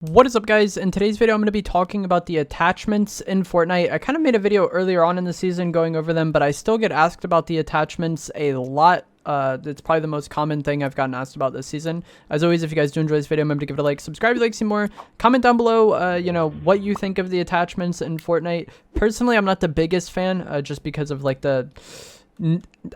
What is up, guys? In today's video, I'm going to be talking about the attachments in Fortnite. I kind of made a video earlier on in the season going over them, but I still get asked about the attachments a lot. It's probably the most common thing I've gotten asked about this season. As always, if you guys do enjoy this video, remember to give it a like, subscribe if you'd like to see more, comment down below, what you think of the attachments in Fortnite. Personally, I'm not the biggest fan, just because of like the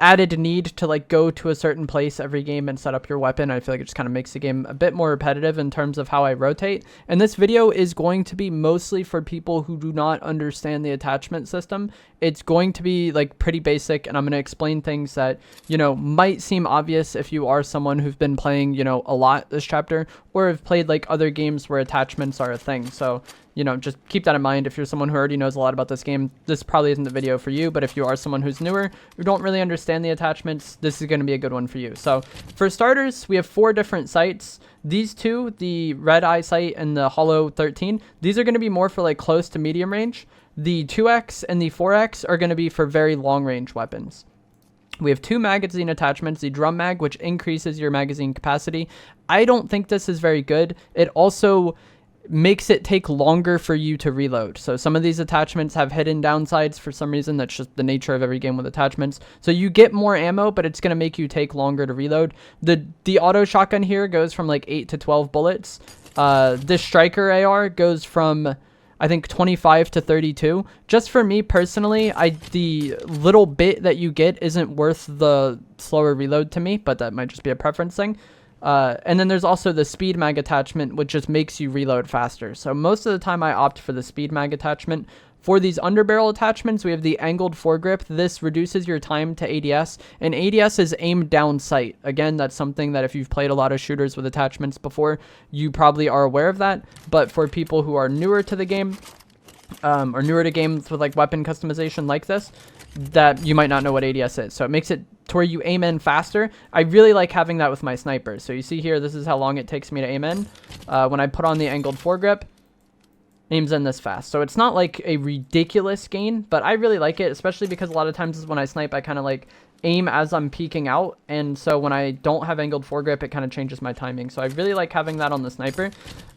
added need to like go to a certain place every game and set up your weapon. I feel like it just kind of makes the game a bit more repetitive in terms of how I rotate. And this video is going to be mostly for people who do not understand the attachment system. It's going to be like pretty basic, and I'm going to explain things that, might seem obvious if you are someone who's been playing, a lot this chapter, or have played like other games where attachments are a thing. So just keep that in mind. If you're someone who already knows a lot about this game, this probably isn't the video for you. But if you are someone who's newer, who don't really understand the attachments, this is going to be a good one for you. So for starters, we have 4 different sights. These two, the red eye sight and the hollow 13, these are going to be more for like close to medium range. The 2x and the 4x are going to be for very long range weapons. We have 2 magazine attachments, the drum mag, which increases your magazine capacity. I don't think this is very good. It also makes it take longer for you to reload. So some of these attachments have hidden downsides for some reason. That's just the nature of every game with attachments. So you get more ammo, but it's going to make you take longer to reload. The auto shotgun here goes from like 8 to 12 bullets. This striker AR goes from, I think, 25 to 32. Just for me personally, the little bit that you get isn't worth the slower reload to me, but that might just be a preference thing. And then there's also the speed mag attachment, which just makes you reload faster. So most of the time I opt for the speed mag attachment. For these underbarrel attachments, we have the angled foregrip. This reduces your time to ADS, and ADS is aimed down sight. Again, that's something that if you've played a lot of shooters with attachments before, you probably are aware of that. But for people who are newer to the game, or newer to games with like weapon customization like this, that you might not know what ADS is. So it makes it to where you aim in faster. I really like having that with my sniper. So you see here, this is how long it takes me to aim in. When I put on the angled foregrip, aims in this fast. So it's not like a ridiculous gain, but I really like it, especially because a lot of times when I snipe, I kind of like aim as I'm peeking out. And so when I don't have angled foregrip, it kind of changes my timing. So I really like having that on the sniper.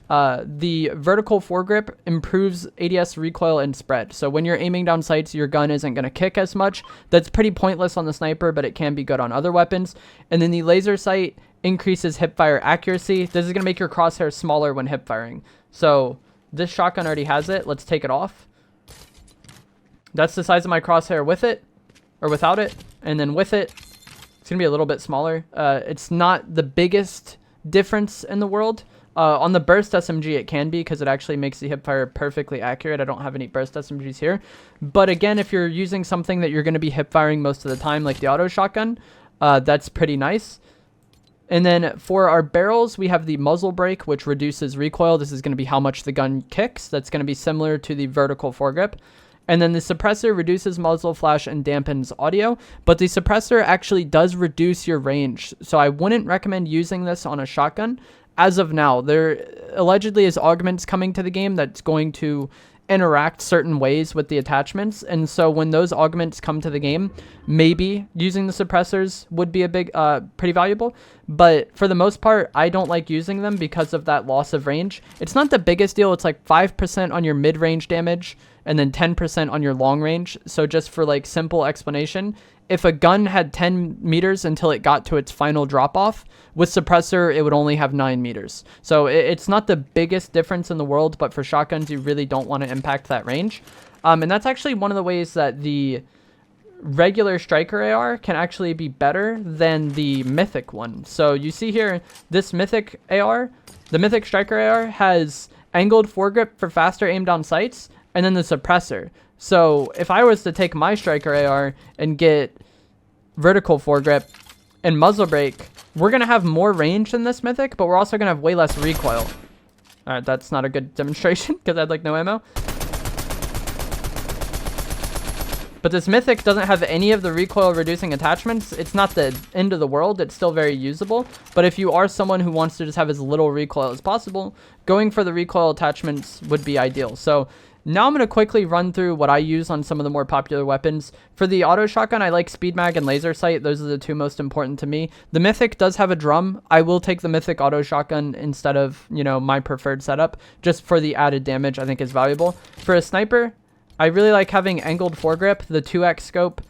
The vertical foregrip improves ADS recoil and spread. So when you're aiming down sights, your gun isn't going to kick as much. That's pretty pointless on the sniper, but it can be good on other weapons. And then the laser sight increases hipfire accuracy. This is going to make your crosshair smaller when hipfiring. So this shotgun already has it. Let's take it off. That's the size of my crosshair with it, or without it. And then with it, it's going to be a little bit smaller. It's not the biggest difference in the world. On the burst SMG, it can be, because it actually makes the hipfire perfectly accurate. I don't have any burst SMGs here. But again, if you're using something that you're going to be hipfiring most of the time, like the auto shotgun, that's pretty nice. And then for our barrels, we have the muzzle brake, which reduces recoil. This is going to be how much the gun kicks. That's going to be similar to the vertical foregrip. And then the suppressor reduces muzzle flash and dampens audio, but the suppressor actually does reduce your range. So I wouldn't recommend using this on a shotgun. As of now, there allegedly is augments coming to the game that's going to interact certain ways with the attachments. And so when those augments come to the game, maybe using the suppressors would be a big, pretty valuable. But for the most part, I don't like using them because of that loss of range. It's not the biggest deal. It's like 5% on your mid-range damage and then 10% on your long range. So just for like simple explanation, if a gun had 10 meters until it got to its final drop-off, with suppressor, it would only have 9 meters. So it's not the biggest difference in the world, but for shotguns, you really don't want to impact that range. And that's actually one of the ways that the regular striker AR can actually be better than the mythic one. So you see here, this mythic AR, the mythic striker AR has angled foregrip for faster aim down sights, and then the suppressor. So if I was to take my striker AR and get vertical foregrip and muzzle brake, we're going to have more range than this mythic, but we're also going to have way less recoil. All right, that's not a good demonstration because I had like no ammo. But this mythic doesn't have any of the recoil reducing attachments. It's not the end of the world. It's still very usable. But if you are someone who wants to just have as little recoil as possible, going for the recoil attachments would be ideal. So Now I'm going to quickly run through what I use on some of the more popular weapons. For the auto shotgun, I like speed mag and laser sight. Those are the two most important to me. The mythic does have a drum. I will take the mythic auto shotgun instead of, you know, my preferred setup, just for the added damage I think is valuable. For a sniper, I really like having angled foregrip, the 2x scope,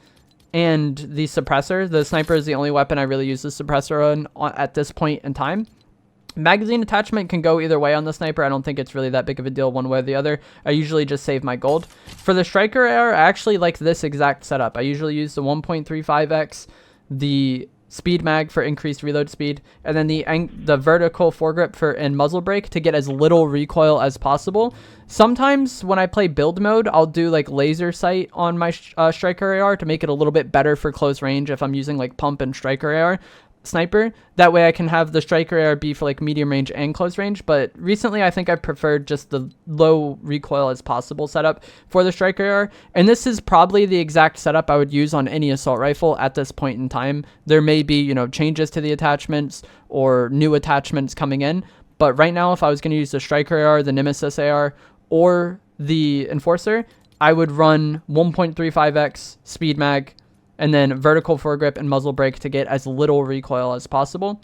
and the suppressor. The sniper is the only weapon I really use the suppressor on at this point in time. Magazine attachment can go either way on the sniper. I don't think it's really that big of a deal one way or the other. I usually just save my gold. For the striker AR, I actually like this exact setup. I usually use the 1.35x, the speed mag for increased reload speed, and then the vertical foregrip and muzzle brake to get as little recoil as possible. Sometimes when I play build mode, I'll do like laser sight on my striker AR to make it a little bit better for close range if I'm using like pump and striker AR. Sniper, that way I can have the striker AR be for like medium range and close range, but recently I think I preferred just the low recoil as possible setup for the striker AR, and this is probably the exact setup I would use on any assault rifle at this point in time. There may be, you know, changes to the attachments or new attachments coming in, but right now if I was going to use the striker AR, the Nemesis AR, or the Enforcer, I would run 1.35x speed mag, and then vertical foregrip and muzzle brake to get as little recoil as possible.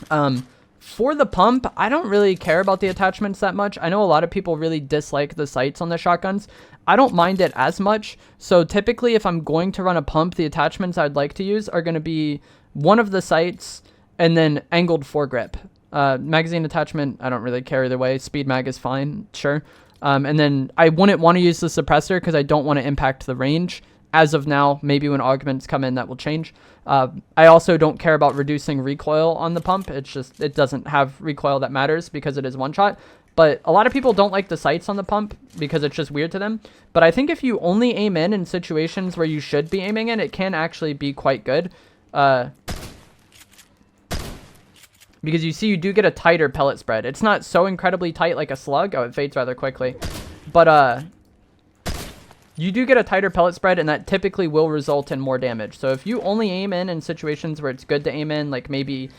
For the pump, I don't really care about the attachments that much. I know a lot of people really dislike the sights on the shotguns. I don't mind it as much. So typically, if I'm going to run a pump, the attachments I'd like to use are going to be one of the sights and then angled foregrip. Magazine attachment, I don't really care either way. Speed mag is fine, sure. And then I wouldn't want to use the suppressor because I don't want to impact the range. As of now, maybe when augments come in, that will change. I also don't care about reducing recoil on the pump. It's just, it doesn't have recoil that matters because it is one shot. But a lot of people don't like the sights on the pump because it's just weird to them. But I think if you only aim in situations where you should be aiming in, it can actually be quite good. Because you see, you do get a tighter pellet spread. It's not so incredibly tight like a slug. Oh, it fades rather quickly. But, you do get a tighter pellet spread, and that typically will result in more damage. So if you only aim in situations where it's good to aim in, like maybe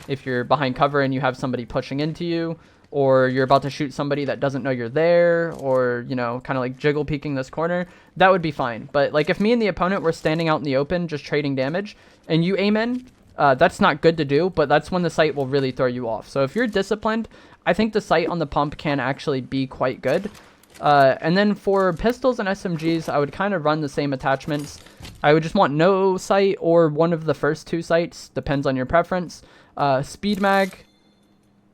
if you're behind cover and you have somebody pushing into you, or you're about to shoot somebody that doesn't know you're there, or, you know, kind of like jiggle peeking this corner, that would be fine. But like if me and the opponent were standing out in the open just trading damage, and you aim in, that's not good to do, but that's when the sight will really throw you off. So if you're disciplined, I think the sight on the pump can actually be quite good. And then for pistols and SMGs, I would kind of run the same attachments. I would just want no sight or one of the first two sights, depends on your preference. Speed mag,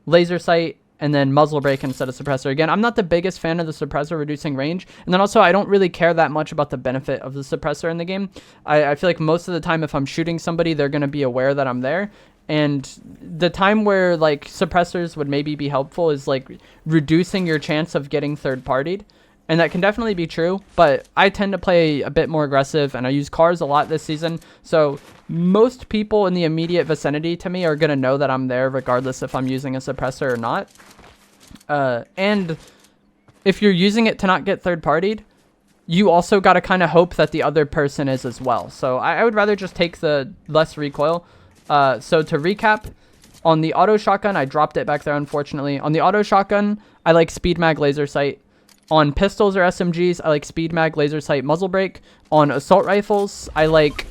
laser sight, and then muzzle brake instead of suppressor. Again, I'm not the biggest fan of the suppressor reducing range. And then also, I don't really care that much about the benefit of the suppressor in the game. I feel like most of the time, if I'm shooting somebody, they're going to be aware that I'm there. And the time where like suppressors would maybe be helpful is like reducing your chance of getting third partied. And that can definitely be true, but I tend to play a bit more aggressive and I use cars a lot this season. So most people in the immediate vicinity to me are going to know that I'm there regardless if I'm using a suppressor or not. And if you're using it to not get third partied, you also got to kind of hope that the other person is as well. So I would rather just take the less recoil. So to recap, on the auto shotgun, I dropped it back there, unfortunately. On the auto shotgun, I like speed mag, laser sight. On pistols or SMGs, I like speed mag, laser sight, muzzle brake. On assault rifles, I like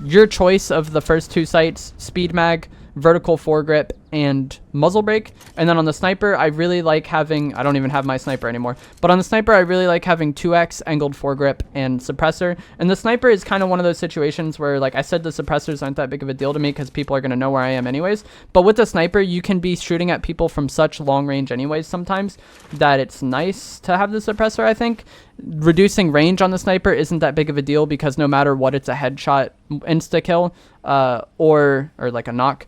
your choice of the first two sights, speed mag, vertical foregrip, and muzzle brake. And then on the sniper, I really like having, I don't even have my sniper anymore, but on the sniper, I really like having 2x, angled foregrip, and suppressor. And the sniper is kind of one of those situations where, like I said, the suppressors aren't that big of a deal to me because people are going to know where I am anyways. But with the sniper, you can be shooting at people from such long range anyways sometimes that it's nice to have the suppressor, I think. Reducing range on the sniper isn't that big of a deal because no matter what, it's a headshot insta-kill, or like a knock,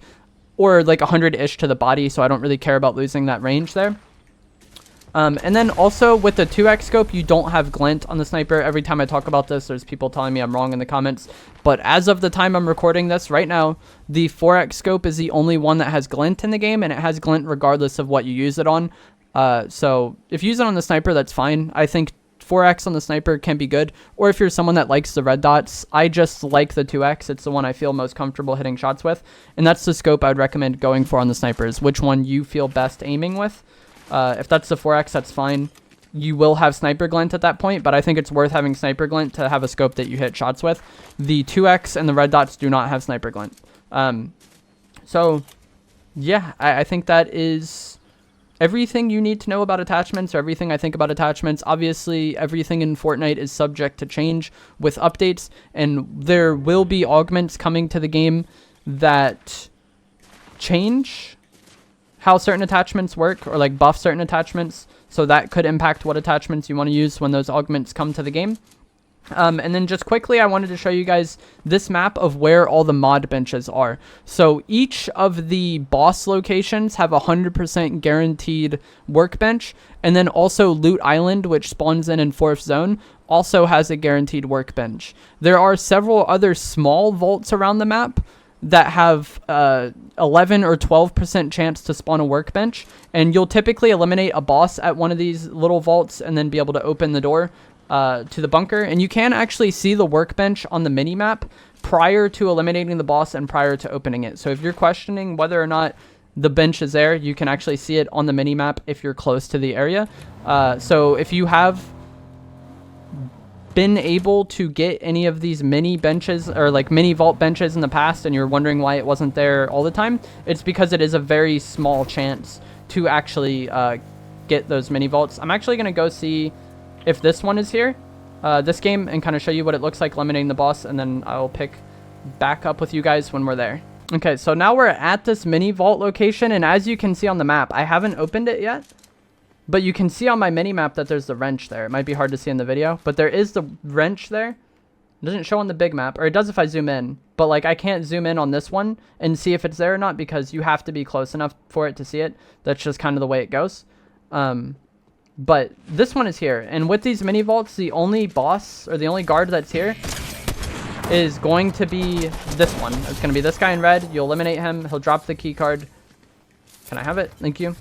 or like 100-ish to the body, so I don't really care about losing that range there. And then also with the 2x scope, you don't have glint on the sniper. Every time I talk about this, there's people telling me I'm wrong in the comments. But as of the time I'm recording this right now, the 4x scope is the only one that has glint in the game, and it has glint regardless of what you use it on. So if you use it on the sniper, that's fine. I think 4x on the sniper can be good, or if you're someone that likes the red dots, I just like the 2x. It's the one I feel most comfortable hitting shots with, and that's the scope I'd recommend going for on the snipers. Which one you feel best aiming with. If that's the 4x, that's fine. you will have sniper glint at that point, but I think it's worth having sniper glint to have a scope that you hit shots with. The 2x and the red dots do not have sniper glint. So yeah, I think that is everything you need to know about attachments, or everything I think about attachments. Obviously, everything in Fortnite is subject to change with updates, and there will be augments coming to the game that change how certain attachments work, or like buff certain attachments. So that could impact what attachments you want to use when those augments come to the game. And then just quickly, I wanted to show you guys this map of where all the mod benches are. So each of the boss locations have 100% guaranteed workbench. And then also Loot Island, which spawns in 4th zone, also has a guaranteed workbench. There are several other small vaults around the map that have 11 or 12% chance to spawn a workbench. And you'll typically eliminate a boss at one of these little vaults and then be able to open the door to the bunker. And you can actually see the workbench on the mini-map prior to eliminating the boss and prior to opening it. So if you're questioning whether or not the bench is there, you can actually see it on the mini-map if you're close to the area. So if you have been able to get any of these mini benches or like mini vault benches in the past and you're wondering why it wasn't there all the time, it's because it is a very small chance to actually get those mini vaults. I'm actually going to go see if this one is here, this game, and kind of show you what it looks like eliminating the boss, and then I'll pick back up with you guys when we're there. Okay, so now we're at this mini vault location, and as you can see on the map, I haven't opened it yet, but you can see on my mini map that there's the wrench there. It might be hard to see in the video, but there is the wrench there. It doesn't show on the big map, or it does if I zoom in, but like I can't zoom in on this one and see if it's there or not because you have to be close enough for it to see it. That's just kind of the way it goes. But this one is here, and with these mini vaults, the only boss or the only guard that's here is going to be this one. It's going to be this guy in red. You'll eliminate him. He'll drop the key card. Can I have it? Thank you.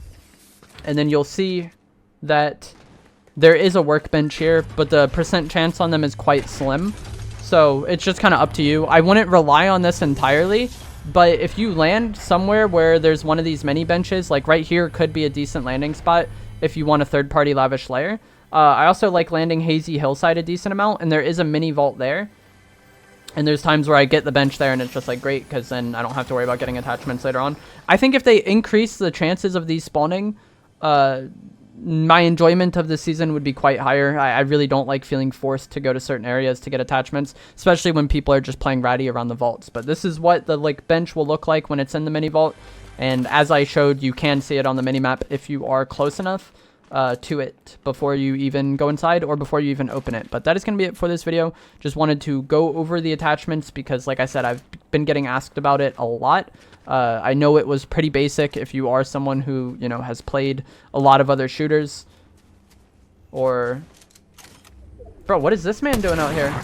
And then you'll see that there is a workbench here, but the percent chance on them is quite slim. So it's just kind of up to you. I wouldn't rely on this entirely, but if you land somewhere where there's one of these mini benches, like right here could be a decent landing spot if you want a third-party lavish layer. I also like landing Hazy Hillside a decent amount, and there is a mini vault there. And there's times where I get the bench there, and it's just like great, because then I don't have to worry about getting attachments later on. I think if they increase the chances of these spawning, my enjoyment of the season would be quite higher. I really don't like feeling forced to go to certain areas to get attachments, especially when people are just playing ratty around the vaults. But this is what the like bench will look like when it's in the mini vault. And as I showed, you can see it on the mini-map if you are close enough to it before you even go inside or before you even open it. But that is going to be it for this video. Just wanted to go over the attachments because, like I said, I've been getting asked about it a lot. I know it was pretty basic if you are someone who, you know, has played a lot of other shooters. Or... Bro, what is this man doing out here?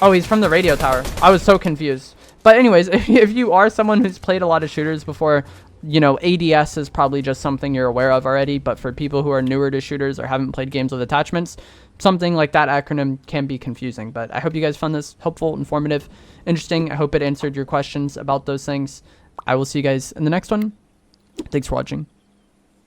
Oh, he's from the radio tower. I was so confused. But anyways, if you are someone who's played a lot of shooters before, you know, ADS is probably just something you're aware of already. But for people who are newer to shooters or haven't played games with attachments, something like that acronym can be confusing. But I hope you guys found this helpful, informative, interesting. I hope it answered your questions about those things. I will see you guys in the next one. Thanks for watching.